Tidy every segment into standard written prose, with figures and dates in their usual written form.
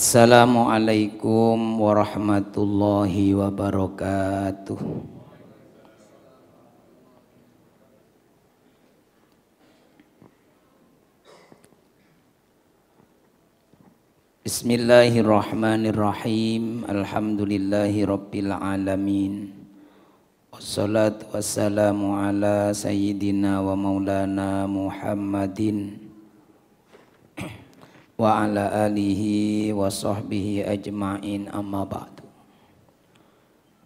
Assalamualaikum warahmatullahi wabarakatuh. Bismillahirrahmanirrahim. Alhamdulillahi rabbil alamin. Wassalatu wassalamu ala sayyidina wa maulana Muhammadin wa ala alihi wa sahbihi ajma'in, amma ba'du.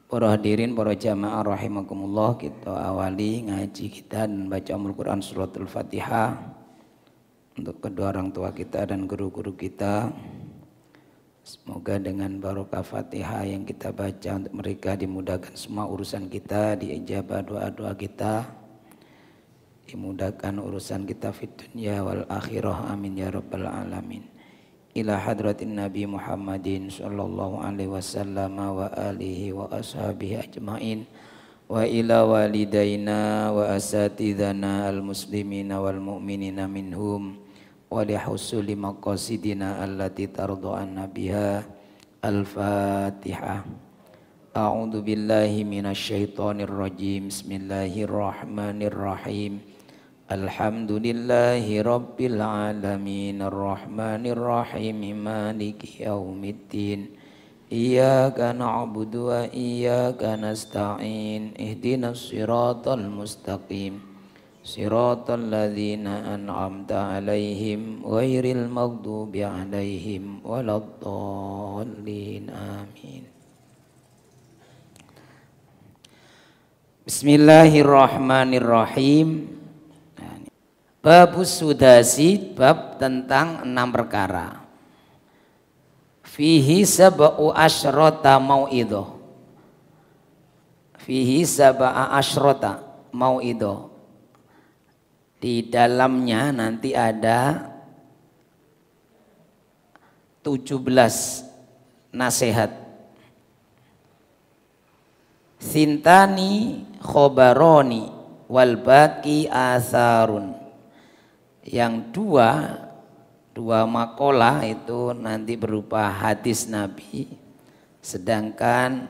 Para hadirin, para jamaah rahimakumullah, kita awali ngaji kita dan baca Al-Quran suratul Fatihah untuk kedua orang tua kita dan guru-guru kita. Semoga dengan barokah Fatihah yang kita baca untuk mereka dimudahkan semua urusan kita, diijabah doa-doa kita, dimudahkan urusan kita fid dunya wal akhirah, amin ya rabbal alamin. Ila hadratin Nabi Muhammadin sallallahu alaihi wasallam wa alihi wa ashabihi ajmain, wa ila walidaina wa asatidana al muslimina wal mu'minina minhum, wa lihusuli maqasidina allati tardu'anna biha. Al-Fatihah. A'udzu billahi minasyaitonir rajim. Bismillahirrahmanirrahim. Alhamdulillahi rabbil alamin, arrahmanir rahim, maliki yaumiddin. Iyyaka na'budu wa iyyaka nasta'in. Ihdinas siratal mustaqim. Siratal ladzina an'amta 'alaihim ghairil maghdubi 'alaihim waladdallin. Amin. Bismillahirrahmanirrahim. Babus sudasi, bab tentang 6 perkara. Fihi sab'u asyrata mau'idhah. Fihi sab'a asyrata mau'idhah. Di dalamnya nanti ada 17 nasihat. Sintani khobaroni wal baqi atharun. Yang dua makalah itu nanti berupa hadis Nabi, sedangkan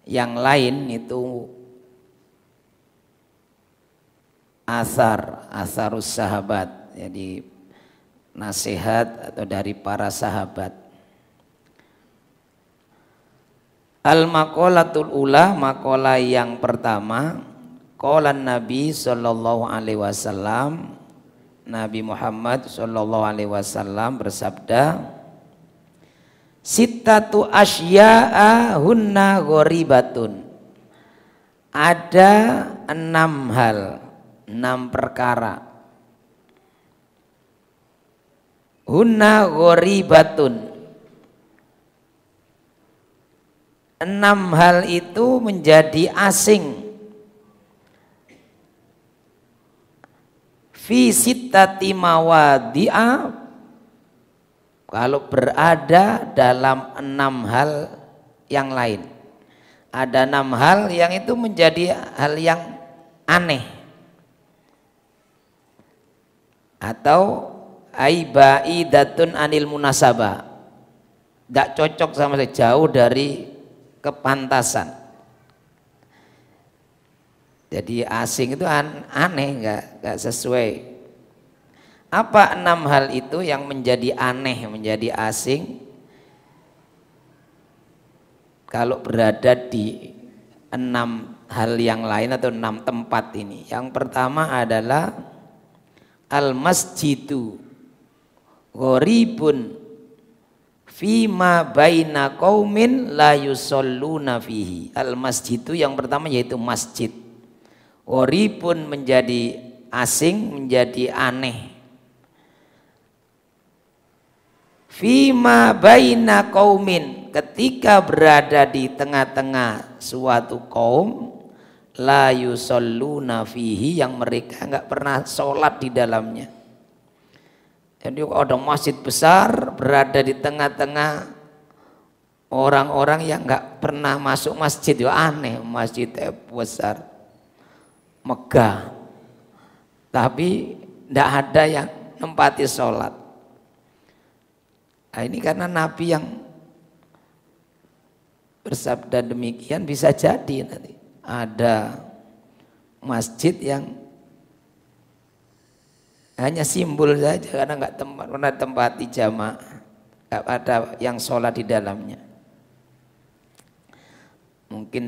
yang lain itu asarus sahabat, jadi nasihat atau dari para sahabat. Al-maqalatul ula, maqalah yang pertama, qala Nabi sallallahu alaihi wasallam, Nabi Muhammad sallallahu alaihi wasallam bersabda, sittatu asya'a hunna ghoribatun. Ada 6 hal, 6 perkara. Hunna ghoribatun. 6 hal itu menjadi asing. Fi sittati mawadi'a, kalau berada dalam 6 hal yang lain. Ada 6 hal yang itu menjadi hal yang aneh atau aibaidatun anil munasabah, tidak cocok sama sekali, jauh dari kepantasan. Jadi asing itu aneh, enggak sesuai. Apa 6 hal itu yang menjadi aneh, menjadi asing kalau berada di 6 hal yang lain atau 6 tempat ini? Yang pertama adalah al-masjidu gharibun fima baina qaumin la yusalluna fihi. Al-masjidu yang pertama yaitu masjid. Gharibun menjadi asing, menjadi aneh. Fima baina qaumin, ketika berada di tengah-tengah suatu kaum, la yusalluna fihi, yang mereka enggak pernah sholat di dalamnya. Jadi ada masjid besar berada di tengah-tengah orang-orang yang enggak pernah masuk masjid, ya aneh. Masjid besar, megah, tapi tidak ada yang nempati sholat. Nah, ini karena Nabi yang bersabda demikian, bisa jadi nanti ada masjid yang hanya simbol saja karena nggak pernah tempati jamaah, nggak ada yang sholat di dalamnya. Mungkin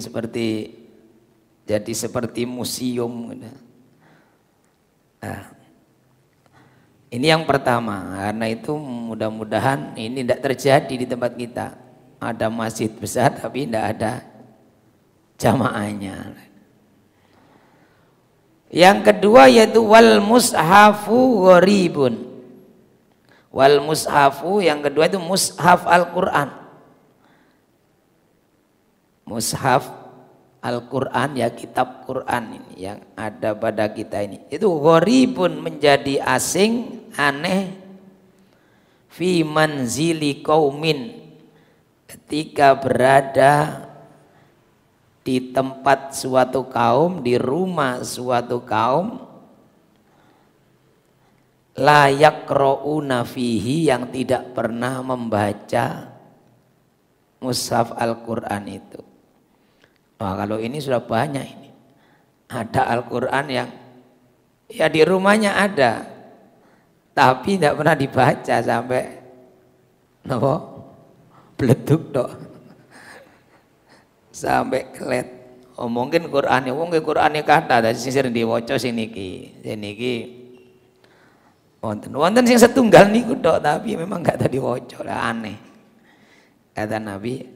jadi seperti museum. Nah, ini yang pertama. Karena itu mudah-mudahan ini tidak terjadi di tempat kita. Ada masjid besar tapi tidak ada jamaahnya. Yang kedua yaitu wal mushafu gharibun. Wal mushafu yang kedua itu mushaf Al-Quran. Mushaf Al-Quran ya, kitab Quran ini yang ada pada kita ini. Itu gharibun, menjadi asing, aneh. Fi manzili qaumin, ketika berada di tempat suatu kaum, di rumah suatu kaum, la yaqra'una fihi, yang tidak pernah membaca mushaf Al-Quran itu. Wah, kalau ini sudah banyak ini. Ada Al-Quran yang ya di rumahnya ada, tapi tidak pernah dibaca sampai apa? Bleduk dok. Sampai kelet. Oh, mungkin Qur'ane kata dari sisir diwaca siniki. Siniki wonten sing setunggal niku dok, tapi memang enggak tadi waca, aneh. Kata Nabi.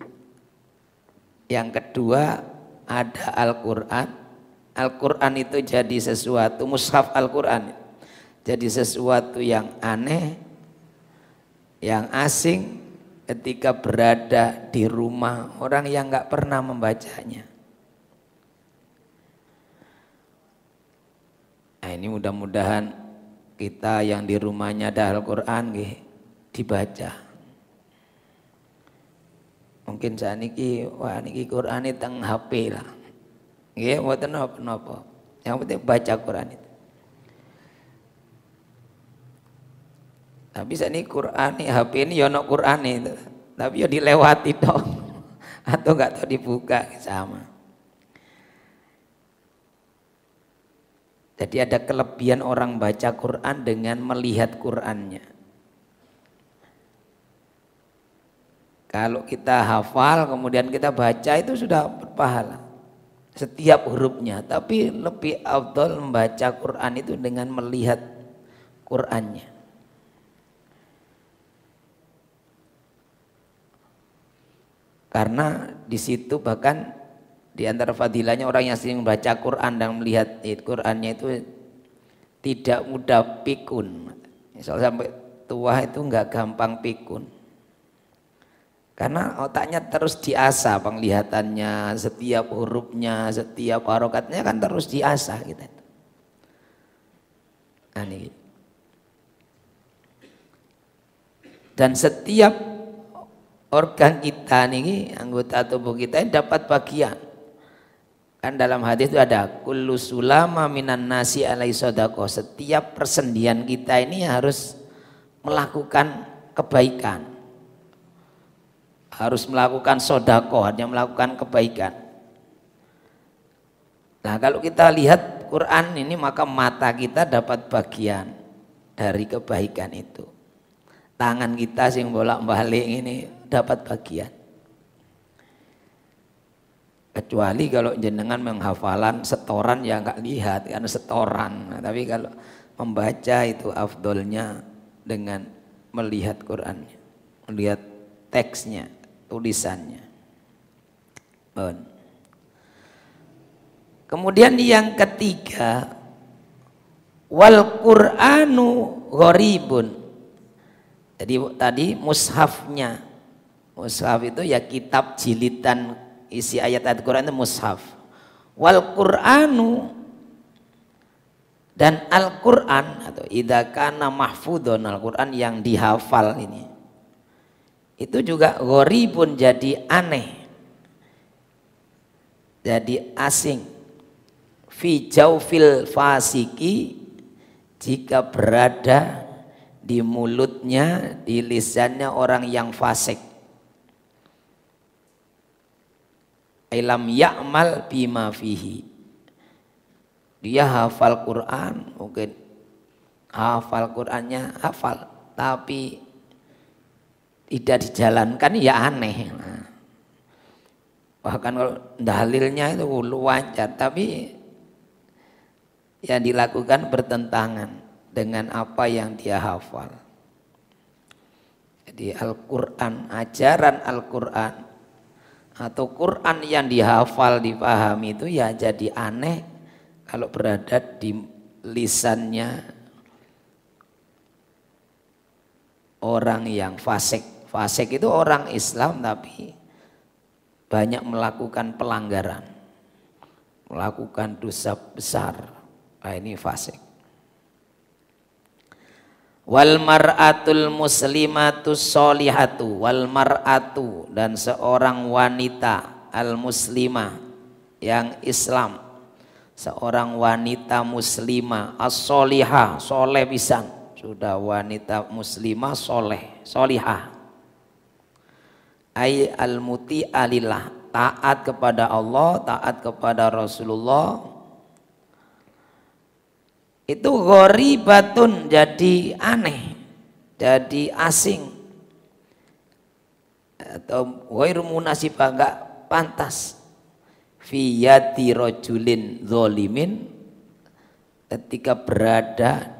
Yang kedua ada Al-Quran. Al-Quran itu jadi sesuatu, mushaf Al-Quran jadi sesuatu yang aneh, yang asing ketika berada di rumah orang yang nggak pernah membacanya. Nah, ini mudah-mudahan kita yang di rumahnya ada Al-Quran dibaca. Mungkin saat ini, wah niki Quran itu teng HP lah. Nggih, mboten napa-napa. Yang penting baca Quran itu. Tapi saat ini Quran ini, HP ini ya ono Quran itu. Tapi ya dilewati dong. Atau enggak tahu dibuka sama. Jadi ada kelebihan orang baca Quran dengan melihat Qurannya. Kalau kita hafal kemudian kita baca itu sudah berpahala setiap hurufnya, tapi lebih afdal membaca Quran itu dengan melihat Qurannya. Karena di situ bahkan di antara fadilahnya orang yang sering membaca Quran dan melihat Qurannya itu tidak mudah pikun. Misal sampai tua itu enggak gampang pikun. Karena otaknya terus diasah penglihatannya, setiap hurufnya, setiap harokatnya kan terus diasah gitu. Nah, ini. Dan setiap organ kita nih, anggota tubuh kita ini dapat bagian. Kan dalam hadis itu ada kullu sulama minan nasi alai sodaqoh. Setiap persendian kita ini harus melakukan kebaikan. Harus melakukan sodaqoh, hanya melakukan kebaikan. Nah, kalau kita lihat Quran ini maka mata kita dapat bagian dari kebaikan itu. Tangan kita sing bolak-balik ini dapat bagian. Kecuali kalau jenengan menghafalan setoran ya enggak lihat karena setoran. Nah, tapi kalau membaca itu afdolnya dengan melihat Qurannya, melihat teksnya, tulisannya. Kemudian yang ketiga, wal Qur'anu gharibun. Jadi tadi mushafnya. Mushaf itu ya kitab jilidan isi ayat Al-Quran itu mushaf. Wal Qur'anu, dan Al-Quran atau idza kana mahfudun, Al-Quran yang dihafal ini. Itu juga gharibun, jadi aneh. Jadi asing. Fi jaufil fasiki, jika berada di mulutnya, di lisannya orang yang fasik. Ilam ya'mal bima fihi. Dia hafal Quran, mungkin hafal Qurannya hafal, tapi tidak dijalankan ya aneh. Nah, bahkan kalau dalilnya itu wajar, tapi yang dilakukan bertentangan dengan apa yang dia hafal. Jadi Al-Quran, ajaran Al-Quran atau Quran yang dihafal, dipahami itu ya jadi aneh kalau berada di lisannya orang yang fasik. Fasik itu orang Islam tapi banyak melakukan pelanggaran, melakukan dosa besar. Nah, ini fasik. Wal mar'atul muslimatus solihatu, wal mar'atu, dan seorang wanita al muslimah yang Islam, seorang wanita muslimah as-solihah, soleh pisan, sudah wanita muslimah soleh, solihah. Ay al-muti'ah lillah, taat kepada Allah, taat kepada Rasulullah. Itu ghoribatun, jadi aneh, jadi asing, atau ghairu munasibah, enggak pantas. Fi yadi rajulin zalimin, ketika berada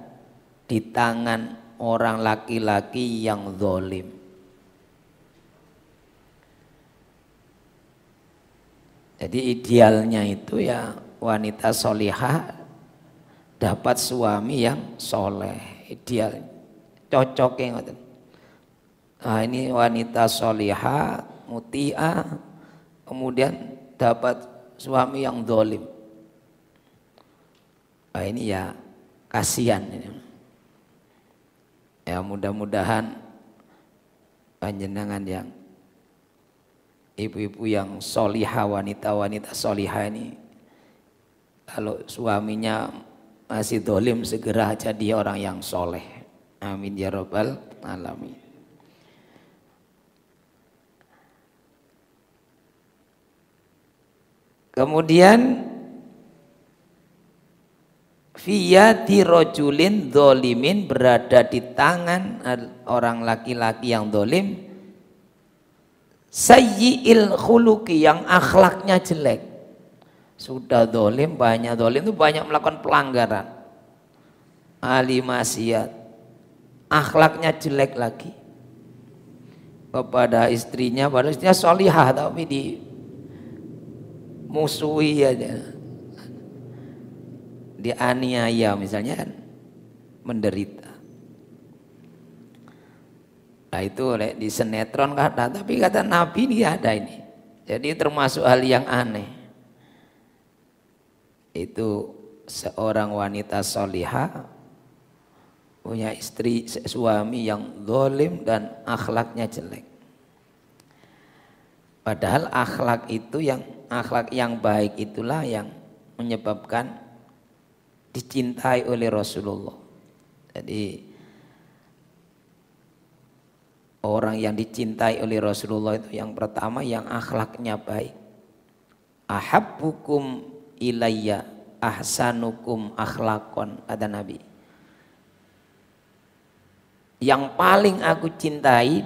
di tangan orang laki-laki yang zalim. Jadi idealnya itu ya wanita solihah dapat suami yang soleh, ideal, cocoknya ngoten. Nah, ini wanita solihah, muti'ah, kemudian dapat suami yang zalim. Nah, ini ya kasihan ini. Ya mudah-mudahan panjenengan yang ibu-ibu yang solihah, wanita-wanita solihah ini, kalau suaminya masih zalim segera jadi orang yang soleh. Amin ya rabbal alamin. Kemudian fiyati rojulin zolimin, berada di tangan orang laki-laki yang zalim, sayyi'il khuluqi, yang akhlaknya jelek. Sudah zalim, banyak zalim itu banyak melakukan pelanggaran, ahli maksiat, akhlaknya jelek lagi kepada istrinya, padahal istrinya solihah tapi dimusuhi aja, dianiaya misalnya, kan menderita. Nah itu di sinetron kata, tapi kata Nabi ini ada ini. Jadi termasuk hal yang aneh. Itu seorang wanita solihah punya istri, suami yang zalim dan akhlaknya jelek. Padahal akhlak yang baik itulah yang menyebabkan dicintai oleh Rasulullah. Jadi orang yang dicintai oleh Rasulullah itu yang pertama yang akhlaknya baik. Ahabbukum ilayya ahsanukum akhlakon, kata Nabi. Yang paling aku cintai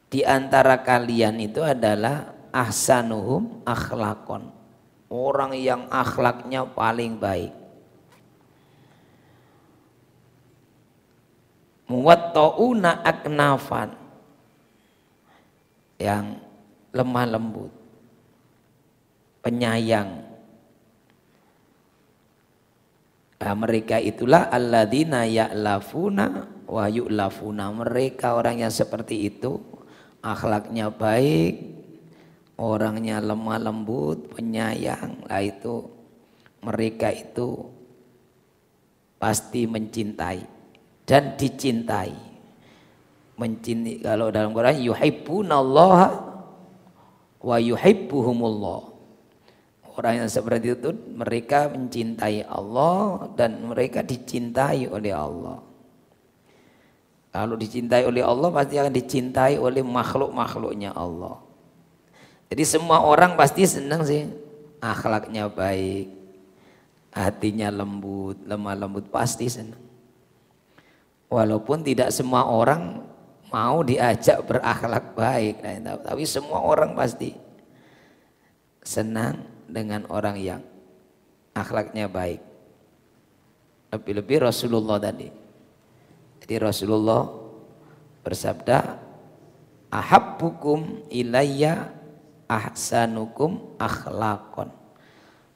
di antara kalian itu adalah ahsanuhum akhlakon, orang yang akhlaknya paling baik. Muwatta'una aknafan, yang lemah lembut, penyayang. Nah, mereka itulah alladzina ya'lafuna wa yu'lafuna. Mereka orang yang seperti itu, akhlaknya baik, orangnya lemah lembut, penyayang. Lah itu mereka itu pasti mencintai dan dicintai. Mencintai, kalau dalam Quran yuhibbunallaha wa yuhibbuhumullah. Orang yang seperti itu mereka mencintai Allah dan mereka dicintai oleh Allah. Kalau dicintai oleh Allah pasti akan dicintai oleh makhluk-makhluknya Allah. Jadi semua orang pasti senang sih, akhlaknya baik, hatinya lembut, lemah lembut, pasti senang. Walaupun tidak semua orang mau diajak berakhlak baik, tapi semua orang pasti senang dengan orang yang akhlaknya baik. Lebih-lebih Rasulullah tadi. Jadi Rasulullah bersabda, ahabbukum ilayya ahsanukum akhlaqon.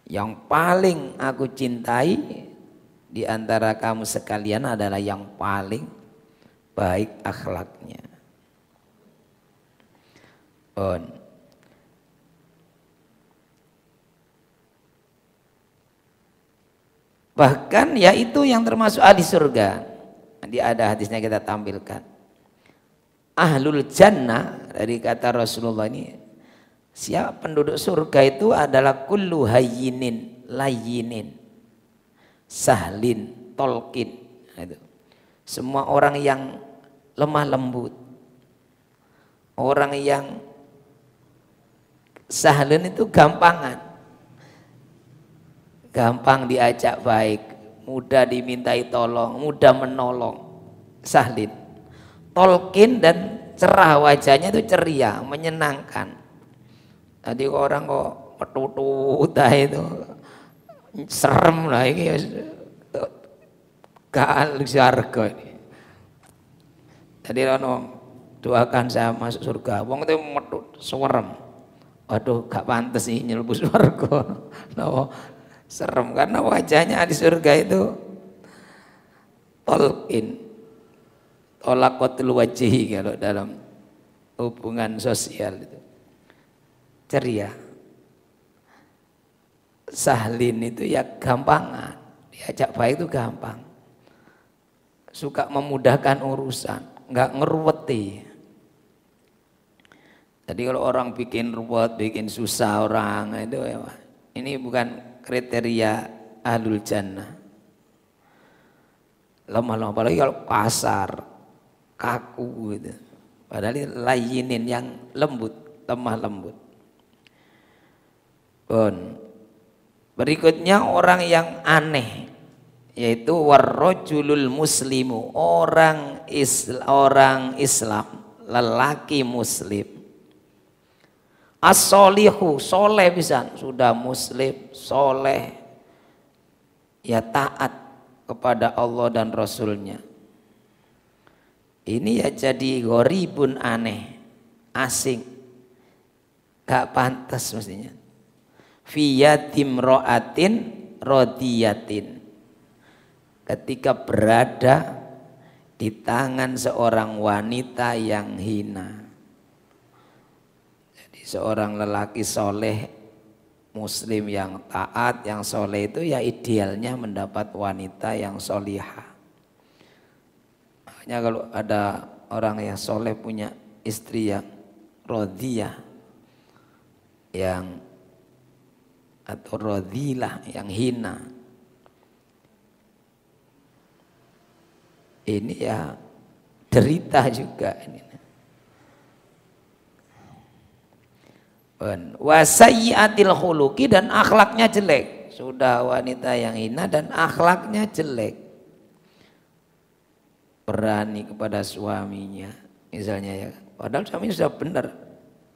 Yang paling aku cintai di antara kamu sekalian adalah yang paling baik akhlaknya. Bahkan ya itu yang termasuk ahli surga. Nanti ada hadisnya kita tampilkan. Ahlul jannah dari kata Rasulullah ini, siapa penduduk surga itu adalah kullu hayyinin layyinin sahlin tolkin. Itu. Semua orang yang lemah lembut, orang yang sahlin itu gampangan, gampang diajak baik, mudah dimintai tolong, mudah menolong, sahlin. Tolkin dan cerah, wajahnya itu ceria, menyenangkan. Tadi orang kok metutut itu serem lah ini, gak surga ini. Tadi orang doakan saya masuk surga, wong itu metut serem. Waduh, gak pantas sih nyelbu surga. Nah, serem karena wajahnya di surga itu tolkin, tolakatul wajhi kalau dalam hubungan sosial itu ceria. Sahlin itu ya gampangan, diajak baik itu gampang, suka memudahkan urusan, nggak ngeruweti. Jadi kalau orang bikin ruwet, bikin susah orang itu ya, ini bukan kriteria ahlul jannah. Lemah-lemah, apalagi kalau kasar, kaku gitu. Padahal ini layinin yang lembut, lemah lembut. Berikutnya orang yang aneh, yaitu warrajulul muslimu, orang Islam, lelaki muslim. As-solihu, soleh bisa, sudah muslim, soleh, ya taat kepada Allah dan Rasulnya. Ini ya jadi gharibun, aneh, asing, gak pantas mestinya. Fiyatim ro'atin rodiyatin, ketika berada di tangan seorang wanita yang hina. Seorang lelaki soleh muslim yang taat, yang soleh itu ya idealnya mendapat wanita yang solihah. Makanya kalau ada orang yang soleh punya istri yang rodiyah, yang atau rodilah, yang hina, ini ya derita juga ini. Wasayyatil khuluqi, dan akhlaknya jelek. Sudah wanita yang hina dan akhlaknya jelek. Berani kepada suaminya misalnya ya, padahal suami sudah benar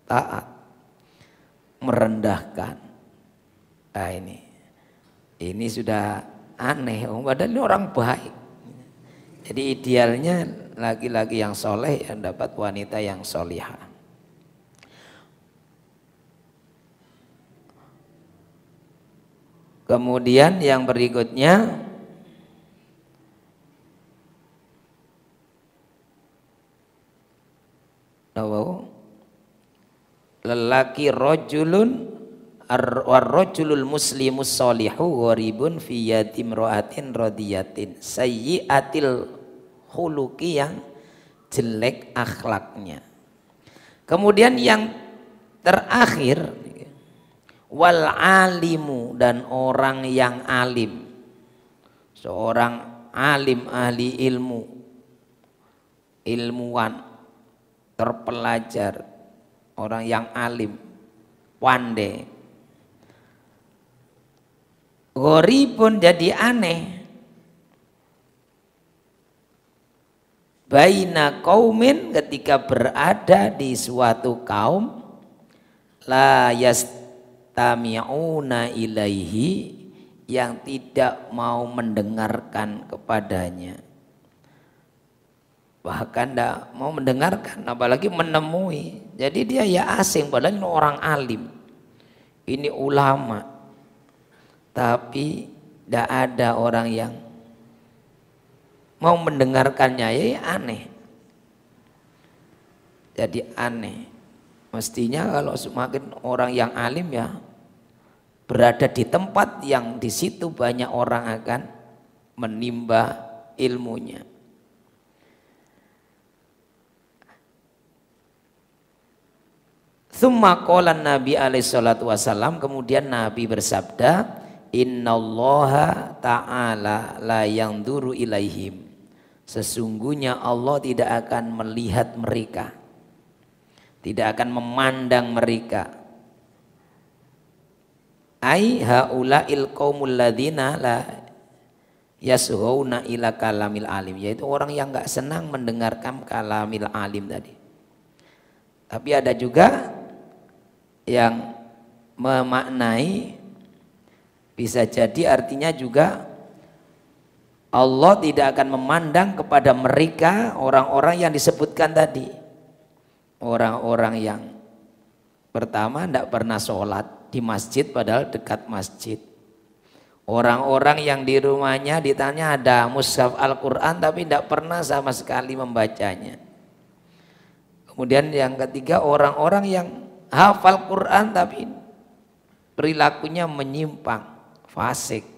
taat, merendahkan. Nah ini sudah aneh, padahal ini orang baik. Jadi idealnya laki-laki yang soleh yang dapat wanita yang solihah. Kemudian yang berikutnya lelaki rajulun warrajulul muslimus solihu gharibun fi yatim ro'atin rodiyatin sayyiatil khuluqi, yang jelek akhlaknya. Kemudian yang terakhir wal alimu, dan orang yang alim, seorang alim ahli ilmu, ilmuwan, terpelajar, orang yang alim, pandai. Gharibun jadi aneh. Baina qaumin ketika berada di suatu kaum la yastami'una ilaihi yang tidak mau mendengarkan kepadanya. Bahkan tidak mau mendengarkan, apalagi menemui. Jadi dia ya asing, padahal ini orang alim, ini ulama, tapi tidak ada orang yang mau mendengarkannya. Ya aneh. Jadi aneh. Mestinya kalau semakin orang yang alim ya berada di tempat yang di situ banyak orang akan menimba ilmunya. Tsumma qala Nabi alaihi salatu wasallam, kemudian Nabi bersabda, innallaha ta'ala la yanzuru ilaihim. Sesungguhnya Allah tidak akan melihat mereka, tidak akan memandang mereka. Ai haula'il qaumul ladzina la yasghuna ila kalamil alim, yaitu orang yang enggak senang mendengarkan kalamil alim tadi. Tapi ada juga yang memaknai, bisa jadi artinya juga Allah tidak akan memandang kepada mereka orang-orang yang disebutkan tadi. Orang-orang yang pertama tidak pernah sholat di masjid padahal dekat masjid. Orang-orang yang di rumahnya ditanya ada mushaf Al-Quran tapi tidak pernah sama sekali membacanya. Kemudian yang ketiga orang-orang yang hafal Quran tapi perilakunya menyimpang, fasik.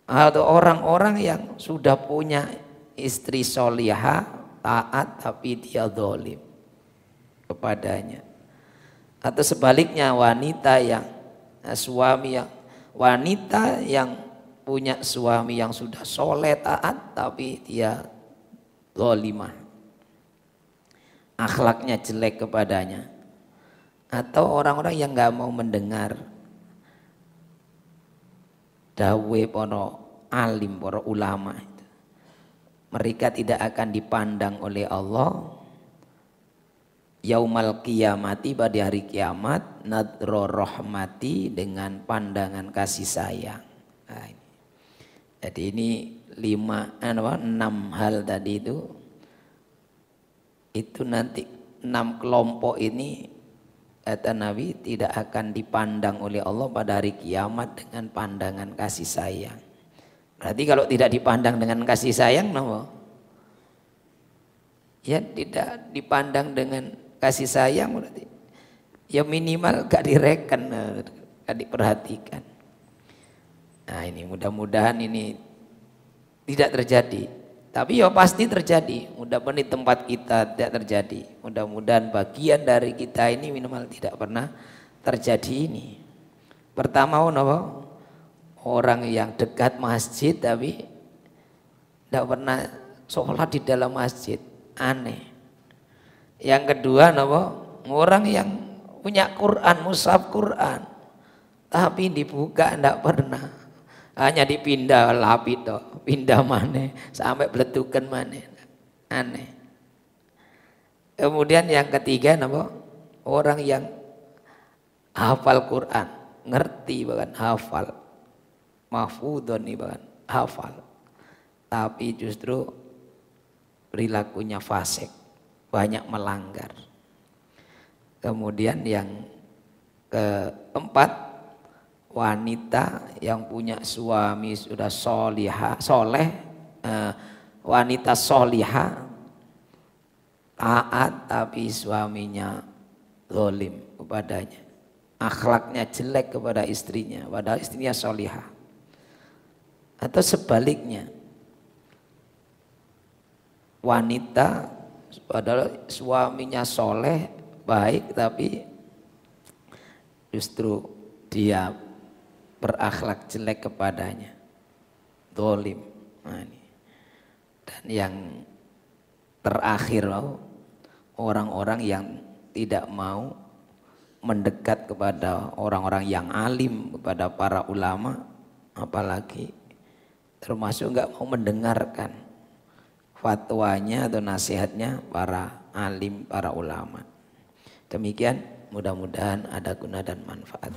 Atau orang-orang yang sudah punya istri solihah, taat tapi dia zalim kepadanya. Atau sebaliknya wanita yang wanita yang punya suami yang sudah soleh taat tapi dia zalimah, akhlaknya jelek kepadanya. Atau orang-orang yang nggak mau mendengar dawe para alim, para ulama itu. Mereka tidak akan dipandang oleh Allah yaumal qiyamati, pada hari kiamat, nadro rahmati, dengan pandangan kasih sayang. Nah, ini. Jadi ini 6 hal tadi itu nanti 6 kelompok ini kata Nabi tidak akan dipandang oleh Allah pada hari kiamat dengan pandangan kasih sayang. Berarti kalau tidak dipandang dengan kasih sayang, ya tidak dipandang dengan kasih sayang berarti ya minimal gak direken, gak diperhatikan. Nah ini mudah-mudahan ini tidak terjadi. Tapi ya pasti terjadi. Mudah-mudahan di tempat kita tidak terjadi. Mudah-mudahan bagian dari kita ini minimal tidak pernah terjadi ini. Pertama, orang yang dekat masjid tapi tidak pernah sholat di dalam masjid, aneh. Yang kedua, orang yang punya Quran, mushaf Quran, tapi dibuka tidak pernah. Hanya dipindah lapis pindah mana sampai beletukan mana, aneh. Kemudian yang ketiga orang yang hafal Quran, ngerti bahkan hafal, mahfudhon nih bahkan hafal, tapi justru perilakunya fasik, banyak melanggar. Kemudian yang keempat, wanita yang punya suami sudah soleh, wanita solihah, taat tapi suaminya zalim kepadanya, akhlaknya jelek kepada istrinya padahal istrinya solihah. Atau sebaliknya, wanita padahal suaminya soleh baik tapi justru dia berakhlak jelek kepadanya, zalim. Nah, ini. Dan yang terakhir orang-orang yang tidak mau mendekat kepada orang-orang yang alim, kepada para ulama, apalagi termasuk nggak mau mendengarkan fatwanya atau nasihatnya para alim, para ulama. Demikian, mudah-mudahan ada guna dan manfaat.